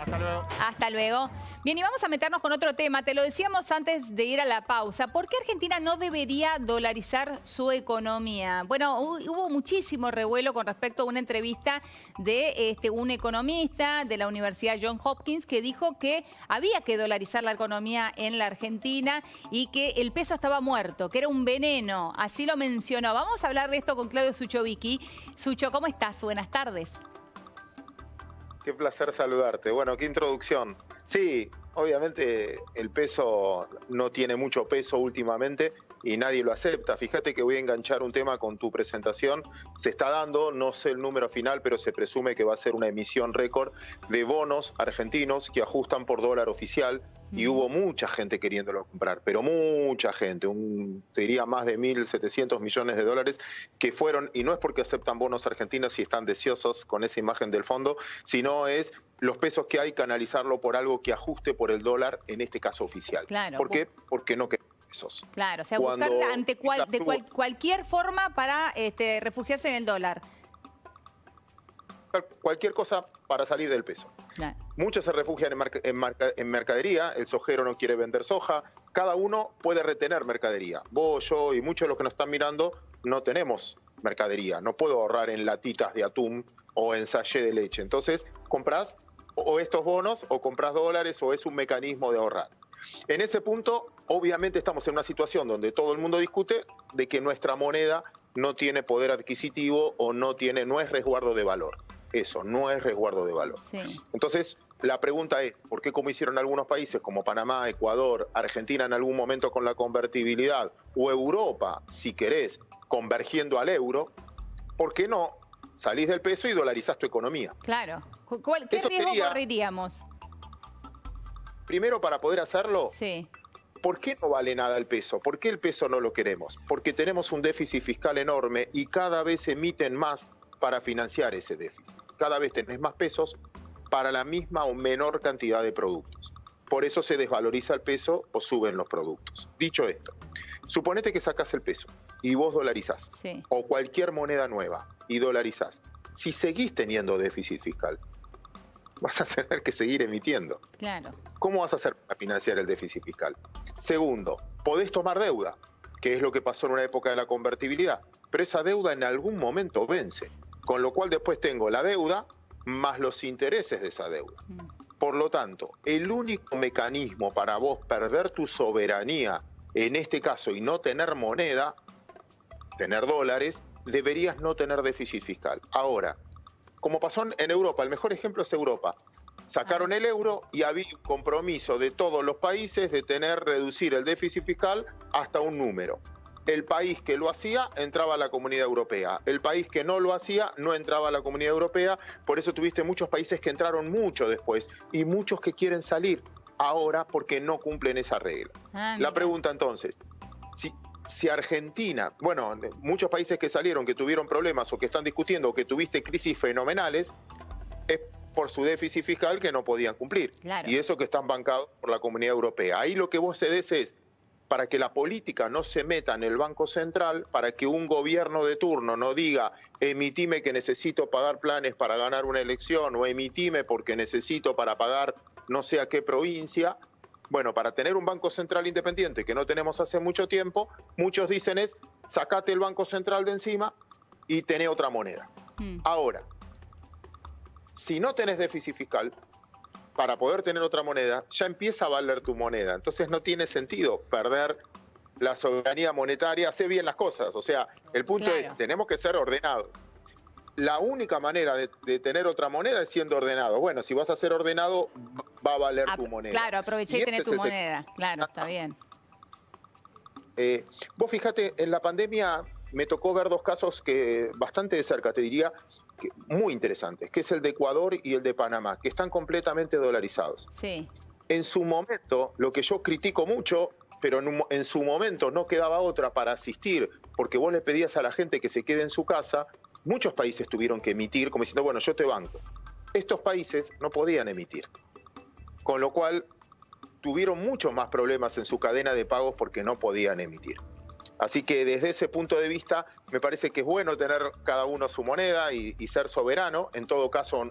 Hasta luego. Hasta luego. Bien, y vamos a meternos con otro tema. Te lo decíamos antes de ir a la pausa. ¿Por qué Argentina no debería dolarizar su economía? Bueno, hubo muchísimo revuelo con respecto a una entrevista de un economista de la Universidad Johns Hopkins que dijo que había que dolarizar la economía en la Argentina y que el peso estaba muerto, que era un veneno. Así lo mencionó. Vamos a hablar de esto con Claudio Suchovicki. Sucho, ¿cómo estás? Buenas tardes. Qué placer saludarte. Bueno, qué introducción. Sí, obviamente el peso no tiene mucho peso últimamente y nadie lo acepta. Fíjate que voy a enganchar un tema con tu presentación. Se está dando, no sé el número final, pero se presume que va a ser una emisión récord de bonos argentinos que ajustan por dólar oficial. Y hubo mucha gente queriéndolo comprar, pero mucha gente, te diría más de 1.700 millones de dólares que fueron, y no es porque aceptan bonos argentinos y están deseosos con esa imagen del fondo, sino es los pesos que hay, canalizarlo por algo que ajuste por el dólar, en este caso oficial. Claro. ¿Por qué? Porque no queremos pesos. Claro, o sea, buscar ante cualquier forma para refugiarse en el dólar. Cualquier cosa para salir del peso. Claro. Muchos se refugian en mercadería, el sojero no quiere vender soja, cada uno puede retener mercadería. Vos, yo y muchos de los que nos están mirando no tenemos mercadería, no puedo ahorrar en latitas de atún o en sachet de leche. Entonces, compras o estos bonos o compras dólares o es un mecanismo de ahorrar. En ese punto, obviamente estamos en una situación donde todo el mundo discute de que nuestra moneda no tiene poder adquisitivo o no es resguardo de valor. Eso, no es resguardo de valor. Sí. Entonces, la pregunta es, ¿por qué como hicieron algunos países como Panamá, Ecuador, Argentina en algún momento con la convertibilidad, o Europa, si querés, convergiendo al euro, ¿por qué no salís del peso y dolarizás tu economía? Claro. ¿Qué riesgo correríamos? Primero, para poder hacerlo, sí. ¿Por qué no vale nada el peso? ¿Por qué el peso no lo queremos? Porque tenemos un déficit fiscal enorme y cada vez emiten más para financiar ese déficit. Cada vez tenés más pesos para la misma o menor cantidad de productos. Por eso se desvaloriza el peso o suben los productos. Dicho esto, suponete que sacás el peso y vos dolarizás, sí, o cualquier moneda nueva y dolarizás. Si seguís teniendo déficit fiscal, vas a tener que seguir emitiendo. Claro. ¿Cómo vas a hacer para financiar el déficit fiscal? Segundo, podés tomar deuda, que es lo que pasó en una época de la convertibilidad, pero esa deuda en algún momento vence. Con lo cual después tengo la deuda más los intereses de esa deuda. Por lo tanto, el único mecanismo para vos perder tu soberanía, en este caso, y no tener moneda, tener dólares, deberías no tener déficit fiscal. Ahora, como pasó en Europa, el mejor ejemplo es Europa. Sacaron el euro y había un compromiso de todos los países de reducir el déficit fiscal hasta un número. El país que lo hacía entraba a la Comunidad Europea. El país que no lo hacía no entraba a la Comunidad Europea. Por eso tuviste muchos países que entraron mucho después y muchos que quieren salir ahora porque no cumplen esa regla. La pregunta entonces, si Argentina, bueno, muchos países que salieron, que tuvieron problemas o que están discutiendo o que tuviste crisis fenomenales, es por su déficit fiscal que no podían cumplir. Claro. Y eso que están bancados por la Comunidad Europea. Ahí lo que vos cedés es para que la política no se meta en el Banco Central, para que un gobierno de turno no diga emitime que necesito pagar planes para ganar una elección o emitime porque necesito para pagar no sé a qué provincia. Bueno, para tener un Banco Central independiente que no tenemos hace mucho tiempo, muchos dicen es sacate el Banco Central de encima y tené otra moneda. Ahora, si no tenés déficit fiscal, para poder tener otra moneda, ya empieza a valer tu moneda. Entonces no tiene sentido perder la soberanía monetaria. Hace bien las cosas. O sea, el punto es, tenemos que ser ordenados. La única manera de tener otra moneda es siendo ordenado. Bueno, si vas a ser ordenado, va a valer tu moneda. Claro, aproveché y tener tu moneda. Claro, está bien. Vos fíjate, en la pandemia me tocó ver dos casos que bastante de cerca, te diría, muy interesantes, que es el de Ecuador y el de Panamá, que están completamente dolarizados. Sí. En su momento, lo que yo critico mucho, pero en su momento no quedaba otra para asistir, porque vos le pedías a la gente que se quede en su casa, muchos países tuvieron que emitir, como diciendo, bueno, yo te banco. Estos países no podían emitir, con lo cual tuvieron muchos más problemas en su cadena de pagos porque no podían emitir. Así que desde ese punto de vista me parece que es bueno tener cada uno su moneda y ser soberano, en todo caso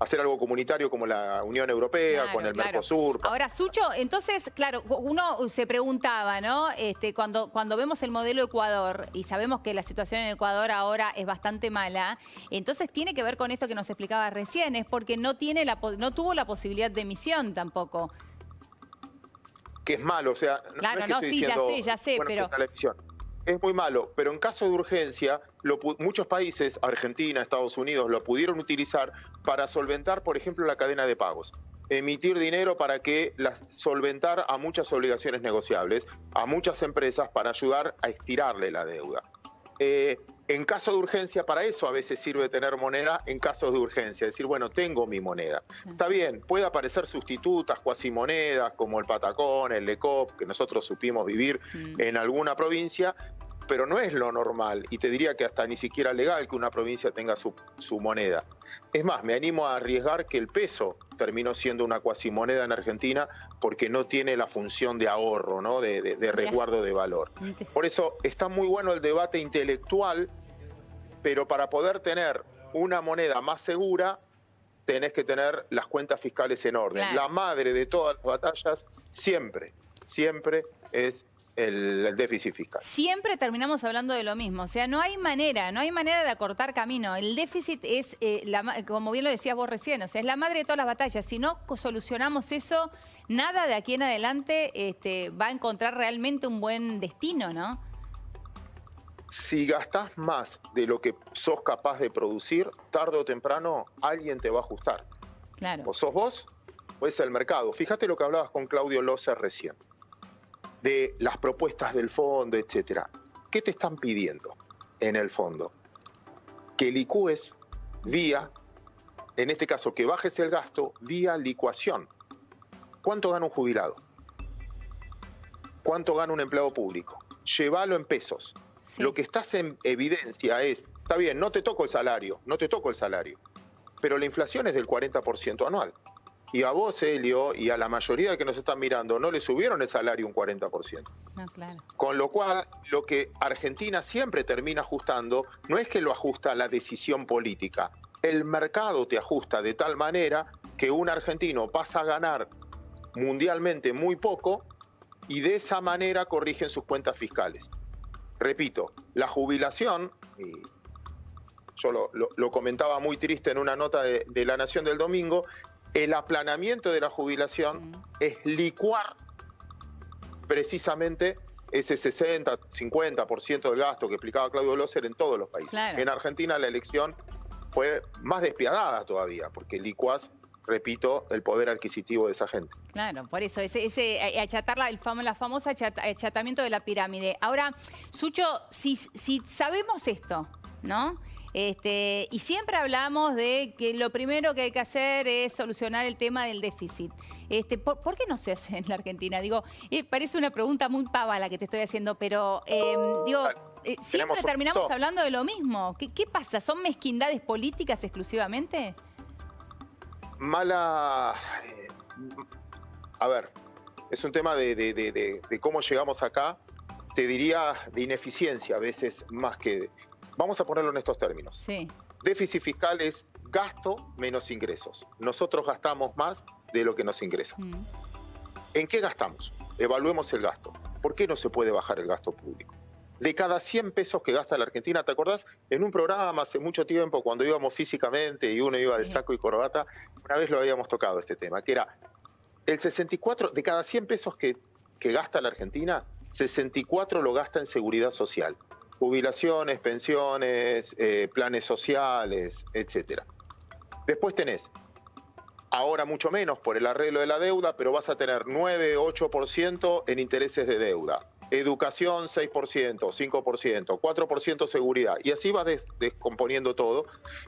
hacer algo comunitario como la Unión Europea, Claro, con el claro. Mercosur. Ahora, Sucho, entonces, claro, uno se preguntaba, ¿no? Cuando vemos el modelo Ecuador y sabemos que la situación en Ecuador ahora es bastante mala, entonces tiene que ver con esto que nos explicaba recién, es porque no tuvo la posibilidad de emisión tampoco. Que es malo, o sea, Claro, no es que estoy sí, diciendo, ya sé, bueno, pero... está la emisión. Es muy malo, pero en caso de urgencia, muchos países, Argentina, Estados Unidos, lo pudieron utilizar para solventar, por ejemplo, la cadena de pagos. Emitir dinero para que solventar a muchas obligaciones negociables, a muchas empresas para ayudar a estirarle la deuda. En caso de urgencia, para eso a veces sirve tener moneda en casos de urgencia. Decir, bueno, tengo mi moneda. Está bien, puede aparecer sustitutas, cuasimonedas, como el patacón, el lecop, que nosotros supimos vivir en alguna provincia, pero no es lo normal. Y te diría que hasta ni siquiera legal que una provincia tenga su moneda. Es más, me animo a arriesgar que el peso terminó siendo una cuasimoneda en Argentina porque no tiene la función de ahorro, ¿no? de resguardo de valor. Por eso está muy bueno el debate intelectual, pero para poder tener una moneda más segura, tenés que tener las cuentas fiscales en orden. Claro. La madre de todas las batallas siempre es el déficit fiscal. Siempre terminamos hablando de lo mismo, o sea, no hay manera de acortar camino. El déficit es, como bien lo decías vos recién, o sea, es la madre de todas las batallas. Si no solucionamos eso, nada de aquí en adelante va a encontrar realmente un buen destino, ¿no? Si gastás más de lo que sos capaz de producir, tarde o temprano alguien te va a ajustar. Claro. O sos vos o es el mercado. Fíjate lo que hablabas con Claudio Loser recién, de las propuestas del fondo, etcétera. ¿Qué te están pidiendo en el fondo? Que licúes vía, en este caso, que bajes el gasto vía licuación. ¿Cuánto gana un jubilado? ¿Cuánto gana un empleado público? Llévalo en pesos. Sí. Lo que estás en evidencia es, está bien, no te toco el salario, pero la inflación es del 40% anual. Y a vos, Helio, y a la mayoría que nos están mirando, no le subieron el salario un 40%. No, claro. Con lo cual, lo que Argentina siempre termina ajustando, no es que lo ajusta la decisión política. El mercado te ajusta de tal manera que un argentino pasa a ganar mundialmente muy poco y de esa manera corrigen sus cuentas fiscales. Repito, la jubilación, y yo lo comentaba muy triste en una nota de La Nación del domingo, el aplanamiento de la jubilación es licuar precisamente ese 60-50% del gasto que explicaba Claudio Loser en todos los países. Claro. En Argentina la elección fue más despiadada todavía, porque licuás, repito, el poder adquisitivo de esa gente. Claro, por eso, ese achatar la famosa achatamiento de la pirámide. Ahora, Sucho, si sabemos esto, ¿no? Y siempre hablamos de que lo primero que hay que hacer es solucionar el tema del déficit. ¿Por qué no se hace en la Argentina? Digo, parece una pregunta muy pava la que te estoy haciendo, pero siempre terminamos hablando de lo mismo. ¿Qué pasa? ¿Son mezquindades políticas exclusivamente? A ver, es un tema de cómo llegamos acá, te diría de ineficiencia a veces más que... Vamos a ponerlo en estos términos. Sí. Déficit fiscal es gasto menos ingresos. Nosotros gastamos más de lo que nos ingresa. ¿En qué gastamos? Evaluemos el gasto. ¿Por qué no se puede bajar el gasto público? De cada 100 pesos que gasta la Argentina, ¿te acordás? En un programa hace mucho tiempo, cuando íbamos físicamente y uno iba de saco y corbata, una vez lo habíamos tocado este tema, que era el 64, de cada 100 pesos que gasta la Argentina, 64 lo gasta en seguridad social. Jubilaciones, pensiones, planes sociales, etcétera. Después tenés, ahora mucho menos por el arreglo de la deuda, pero vas a tener 9, 8% en intereses de deuda. Educación 6%, 5%, 4% seguridad. Y así vas descomponiendo todo.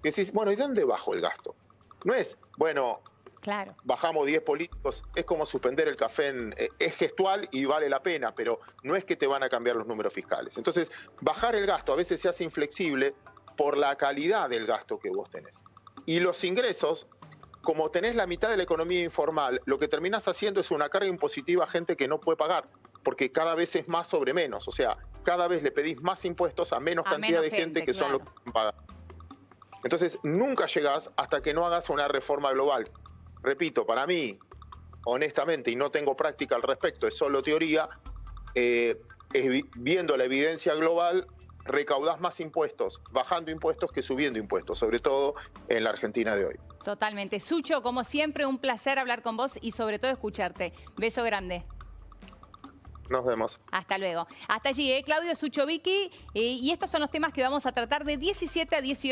Y decís, bueno, ¿y dónde bajo el gasto? No es, bueno, claro, bajamos 10 políticos, es como suspender el café, es gestual y vale la pena, pero no es que te van a cambiar los números fiscales. Entonces, bajar el gasto a veces se hace inflexible por la calidad del gasto que vos tenés. Y los ingresos, como tenés la mitad de la economía informal, lo que terminás haciendo es una carga impositiva a gente que no puede pagar. porque cada vez es más sobre menos. O sea, cada vez le pedís más impuestos a menos cantidad de gente que son los que pagan. Entonces, nunca llegás hasta que no hagas una reforma global. Repito, para mí, honestamente, y no tengo práctica al respecto, es solo teoría, viendo la evidencia global, recaudás más impuestos, bajando impuestos que subiendo impuestos, sobre todo en la Argentina de hoy. Totalmente. Sucho, como siempre, un placer hablar con vos y sobre todo escucharte. Beso grande. Nos vemos. Hasta luego. Hasta allí, Claudio Suchovicki. Y estos son los temas que vamos a tratar de 17 a 18.